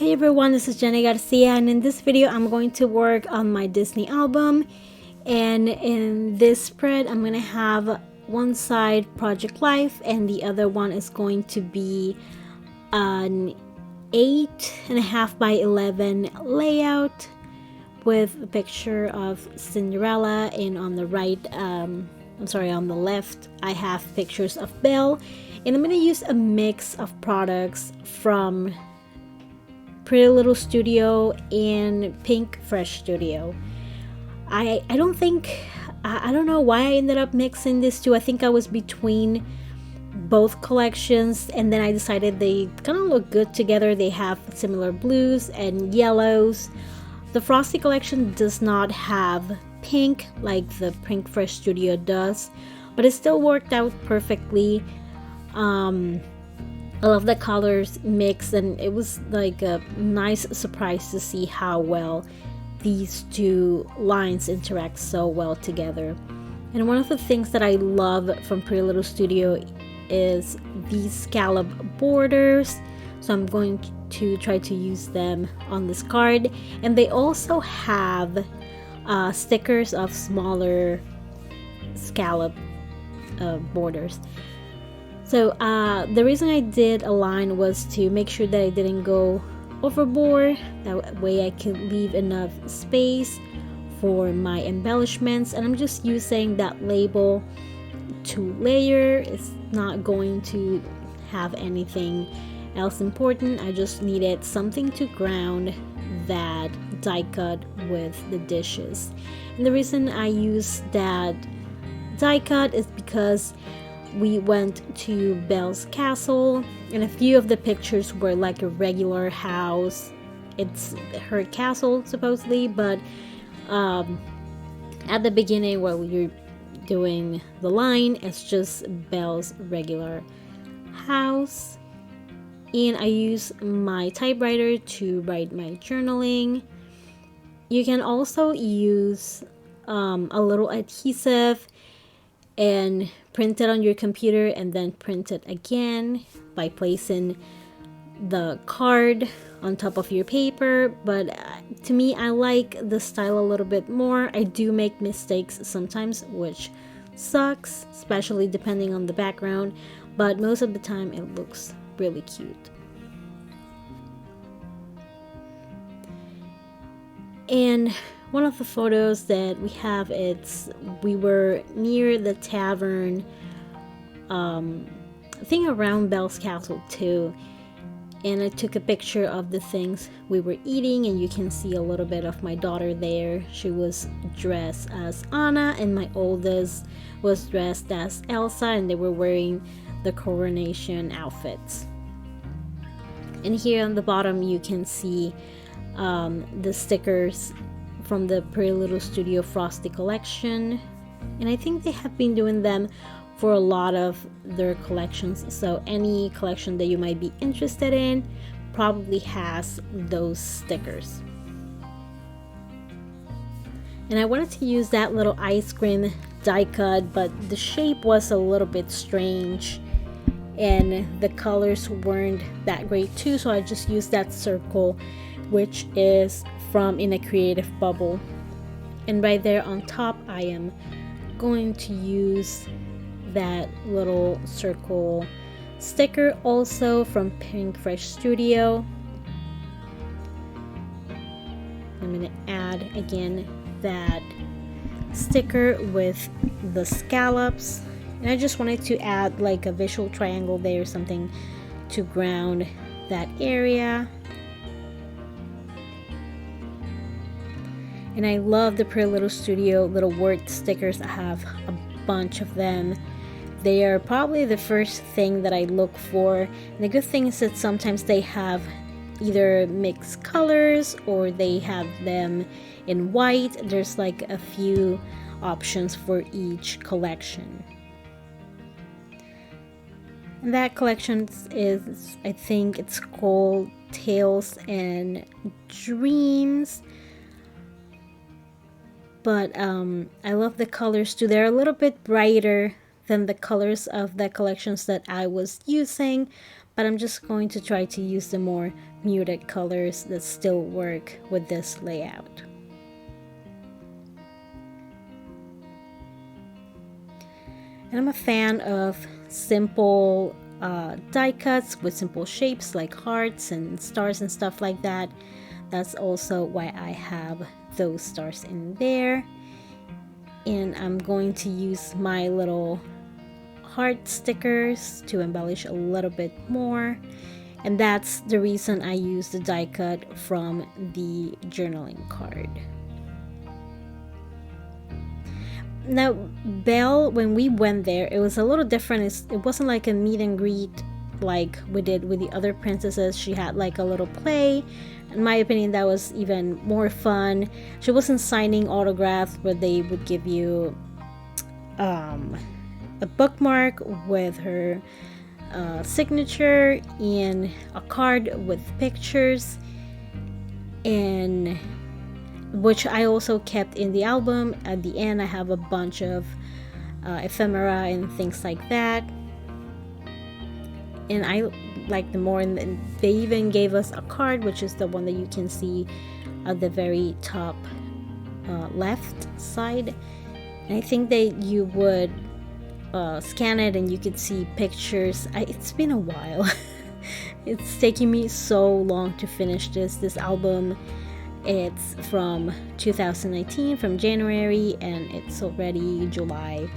Hey everyone, this is Jenny Garcia, and in this video I'm going to work on my Disney album. And in this spread I'm going to have one side Project Life and the other one is going to be an 8.5 by 11 layout with a picture of Cinderella, and on the right, on the left I have pictures of Belle. And I'm going to use a mix of products from Pretty Little Studio and Pinkfresh Studio. I don't know why I ended up mixing these two. I think I was between both collections, and then I decided they kind of look good together. They have similar blues and yellows. The Frosty collection does not have pink like the Pinkfresh Studio does, but it still worked out perfectly. I love the colors mix, and it was like a nice surprise to see how well these two lines interact so well together. And one of the things that I love from Pretty Little Studio is these scallop borders, so I'm going to try to use them on this card. And they also have stickers of smaller scallop borders. So the reason I did a line was to make sure that I didn't go overboard. That way I could leave enough space for my embellishments. And I'm just using that label to layer. It's not going to have anything else important. I just needed something to ground that die cut with the dishes. And the reason I use that die cut is because we went to Belle's castle, and a few of the pictures were like a regular house. It's her castle supposedly, but at the beginning while you're doing the line, it's just Belle's regular house. And I use my typewriter to write my journaling. You can also use a little adhesive and print it on your computer and then print it again by placing the card on top of your paper. But to me, I like the style a little bit more. I do make mistakes sometimes, which sucks, especially depending on the background, but most of the time it looks really cute. And one of the photos that we have, we were near the tavern, I think around Belle's Castle too, and I took a picture of the things we were eating, and you can see a little bit of my daughter there. She was dressed as Anna, and my oldest was dressed as Elsa, and they were wearing the coronation outfits. And here on the bottom you can see the stickers from the Pretty Little Studio Frosty collection, and I think they have been doing them for a lot of their collections, so any collection that you might be interested in probably has those stickers. And I wanted to use that little ice cream die cut, but the shape was a little bit strange and the colors weren't that great too, so I just used that circle, which is from In a Creative Bubble. And right there on top I am going to use that little circle sticker, also from Pinkfresh Studio. I'm going to add again that sticker with the scallops, and I just wanted to add like a visual triangle there, something to ground that area. And I love the Pretty Little Studio little word stickers. I have a bunch of them. They are probably the first thing that I look for. And the good thing is that sometimes they have either mixed colors or they have them in white. There's like a few options for each collection. And that collection is, I think it's called Tales and Dreams. But I love the colors too. They're a little bit brighter than the colors of the collections that I was using, but I'm just going to try to use the more muted colors that still work with this layout. And I'm a fan of simple die cuts with simple shapes like hearts and stars and stuff like that. That's also why I have those stars in there. And I'm going to use my little heart stickers to embellish a little bit more. And that's the reason I use the die cut from the journaling card. Now, Belle, when we went there, it was a little different. It wasn't like a meet and greet like we did with the other princesses. She had like a little play. In my opinion, that was even more fun. She wasn't signing autographs, but they would give you a bookmark with her signature and a card with pictures, and which I also kept in the album. At the end, I have a bunch of ephemera and things like that, and I like the more. And they even gave us a card, which is the one that you can see at the very top left side. And I think that you would scan it and you could see pictures. It's been a while. It's taking me so long to finish this album. It's from 2019, from January, and it's already July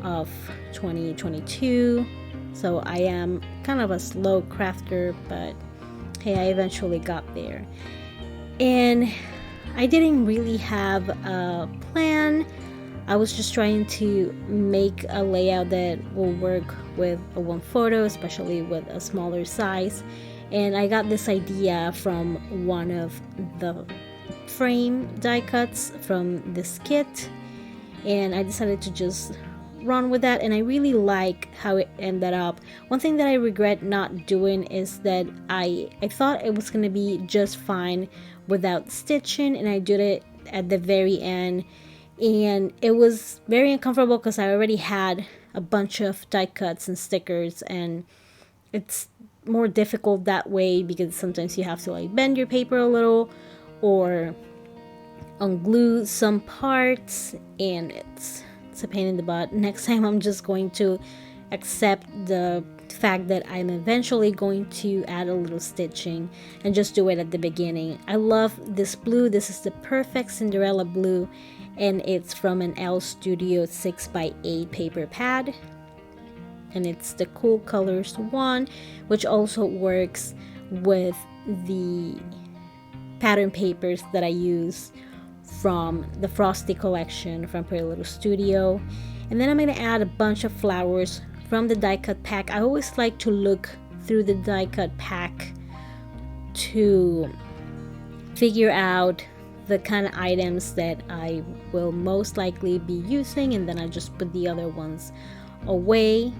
of 2022. So I am kind of a slow crafter, but hey, I eventually got there. And I didn't really have a plan. I was just trying to make a layout that will work with a one photo, especially with a smaller size. And I got this idea from one of the frame die cuts from this kit, and I decided to just run with that, and I really like how it ended up. One thing that I regret not doing is that I thought it was gonna be just fine without stitching, and I did it at the very end, and it was very uncomfortable because I already had a bunch of die cuts and stickers, and it's more difficult that way because sometimes you have to like bend your paper a little or unglue some parts, and it's a pain in the butt. Next time I'm just going to accept the fact that I'm eventually going to add a little stitching and just do it at the beginning. I love this blue. This is the perfect Cinderella blue, and it's from an L Studio 6x8 paper pad, and it's the Cool Colors one, which also works with the pattern papers that I use from the Frosty collection from Pretty Little Studio. And then I'm going to add a bunch of flowers from the die cut pack. I always like to look through the die cut pack to figure out the kind of items that I will most likely be using, and then I just put the other ones away.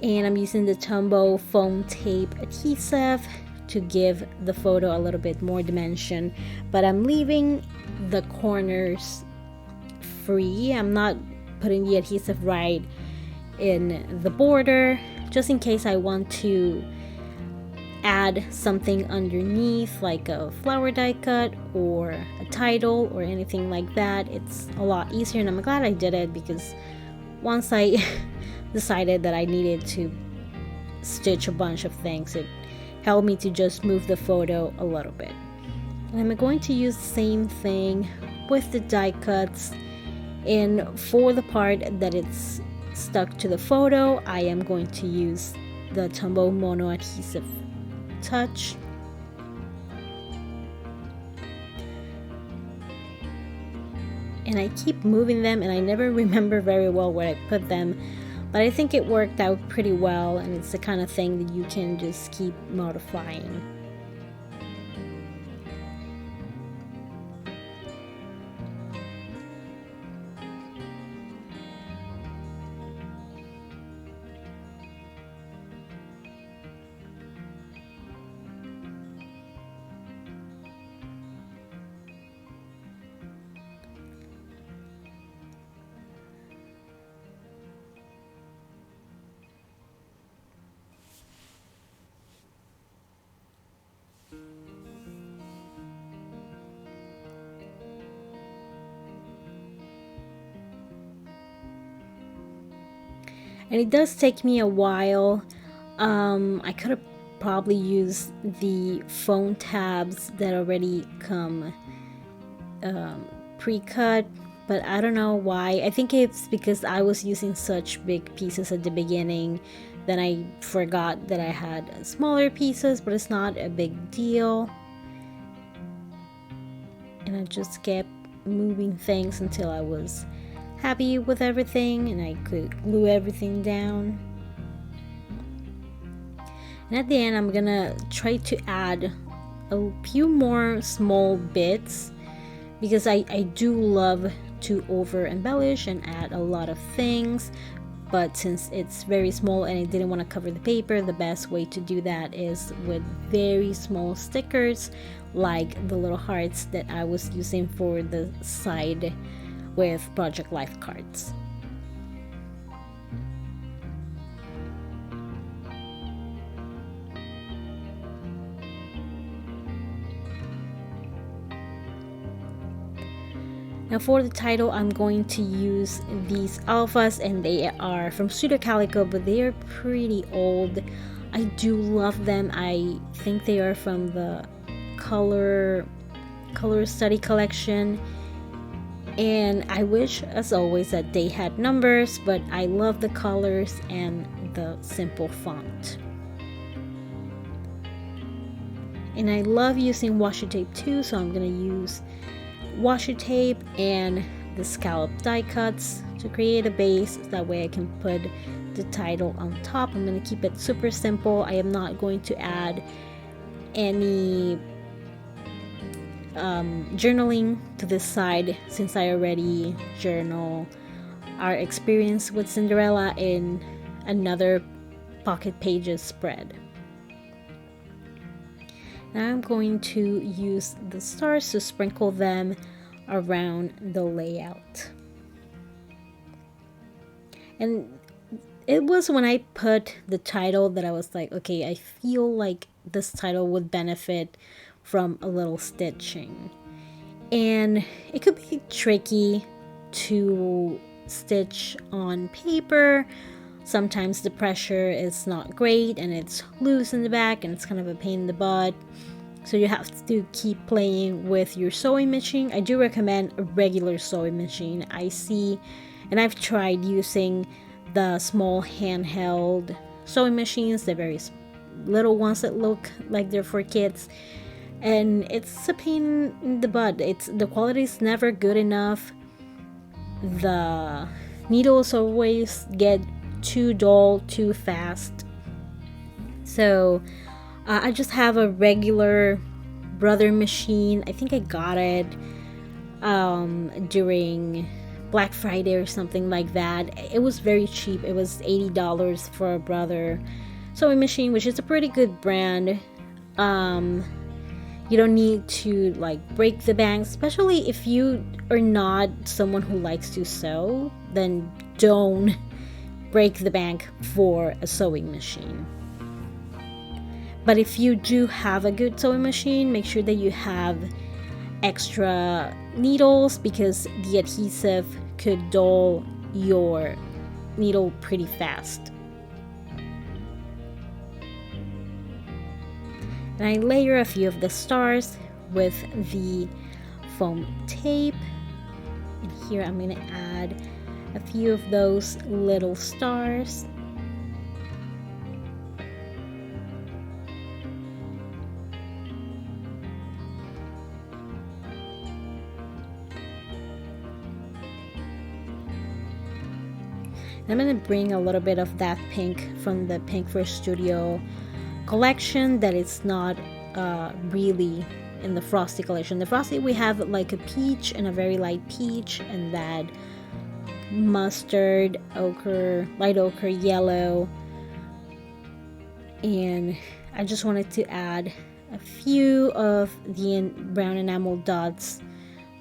And I'm using the Tombow foam tape adhesive to give the photo a little bit more dimension, but I'm leaving the corners free. I'm not putting the adhesive right in the border, just in case I want to add something underneath, like a flower die cut or a title or anything like that. It's a lot easier, and I'm glad I did it, because once I decided that I needed to stitch a bunch of things, it helped me to just move the photo a little bit. And I'm going to use the same thing with the die cuts, and for the part that it's stuck to the photo, I am going to use the Tombow Mono Adhesive Touch. And I keep moving them, and I never remember very well where I put them, but I think it worked out pretty well, and it's the kind of thing that you can just keep modifying. And it does take me a while. I could have probably used the phone tabs that already come pre-cut, but I don't know why. I think it's because I was using such big pieces at the beginning, then I forgot that I had smaller pieces, but it's not a big deal. And I just kept moving things until I was happy with everything and I could glue everything down. And at the end, I'm gonna try to add a few more small bits because I do love to over embellish and add a lot of things, but since it's very small and I didn't want to cover the paper, the best way to do that is with very small stickers like the little hearts that I was using for the side with Project Life cards. Now for the title, I'm going to use these alphas, and they are from Studio Calico, but they are pretty old. I do love them. I think they are from the color study collection, and I wish, as always, that they had numbers, but I love the colors and the simple font. And I love using washi tape too, so I'm going to use washi tape and the scallop die cuts to create a base. That way I can put the title on top. I'm going to keep it super simple. I am not going to add any journaling to this side, since I already journal our experience with Cinderella in another Pocket Pages spread. Now I'm going to use the stars to sprinkle them around the layout. And it was when I put the title that I was like, okay, I feel like this title would benefit from a little stitching. And it could be tricky to stitch on paper. Sometimes the pressure is not great and it's loose in the back and it's kind of a pain in the butt. So you have to keep playing with your sewing machine. I do recommend a regular sewing machine. I see, and I've tried using the small handheld sewing machines, the very little ones that look like they're for kids. And it's a pain in the butt. The quality is never good enough. The needles always get too dull too fast. So I just have a regular Brother machine. I think I got it during Black Friday or something like that. It was very cheap. It was $80 for a Brother sewing machine, which is a pretty good brand. You don't need to like break the bank, especially if you are not someone who likes to sew. Then don't break the bank for a sewing machine. But if you do have a good sewing machine, make sure that you have extra needles, because the adhesive could dull your needle pretty fast. And I layer a few of the stars with the foam tape. And here I'm going to add a few of those little stars. I'm going to bring a little bit of that pink from the Pinkfresh Studio collection that is not really in the Frosty collection. The Frosty, we have like a peach and a very light peach, and that mustard, ochre, light ochre, yellow. And I just wanted to add a few of the brown enamel dots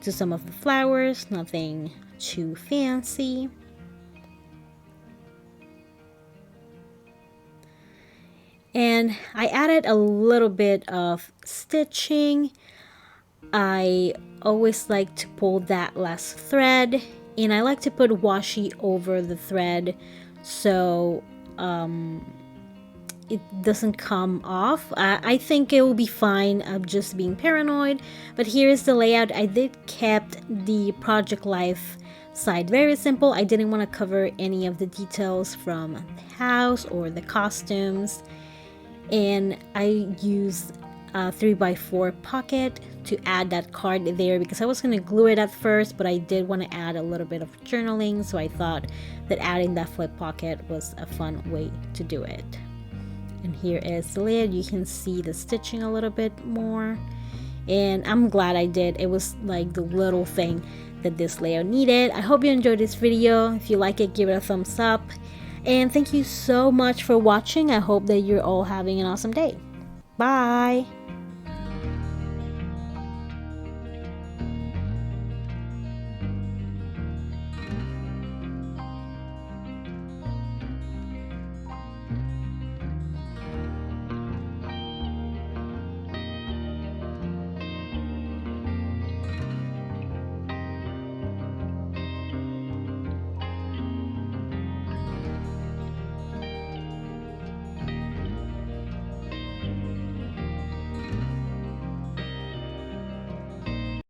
to some of the flowers, nothing too fancy. And I added a little bit of stitching. I always like to pull that last thread, and I like to put washi over the thread so it doesn't come off. I think it will be fine. I'm just being paranoid. But here's the layout. I did kept the Project Life side very simple. I didn't want to cover any of the details from the house or the costumes. And I used a 3x4 pocket to add that card there because I was going to glue it at first, but I did want to add a little bit of journaling, so I thought that adding that flip pocket was a fun way to do it. And here is the layout. You can see the stitching a little bit more, and I'm glad I did. It was like the little thing that this layout needed. I hope you enjoyed this video. If you like it, give it a thumbs up, and thank you so much for watching. I hope that you're all having an awesome day. Bye.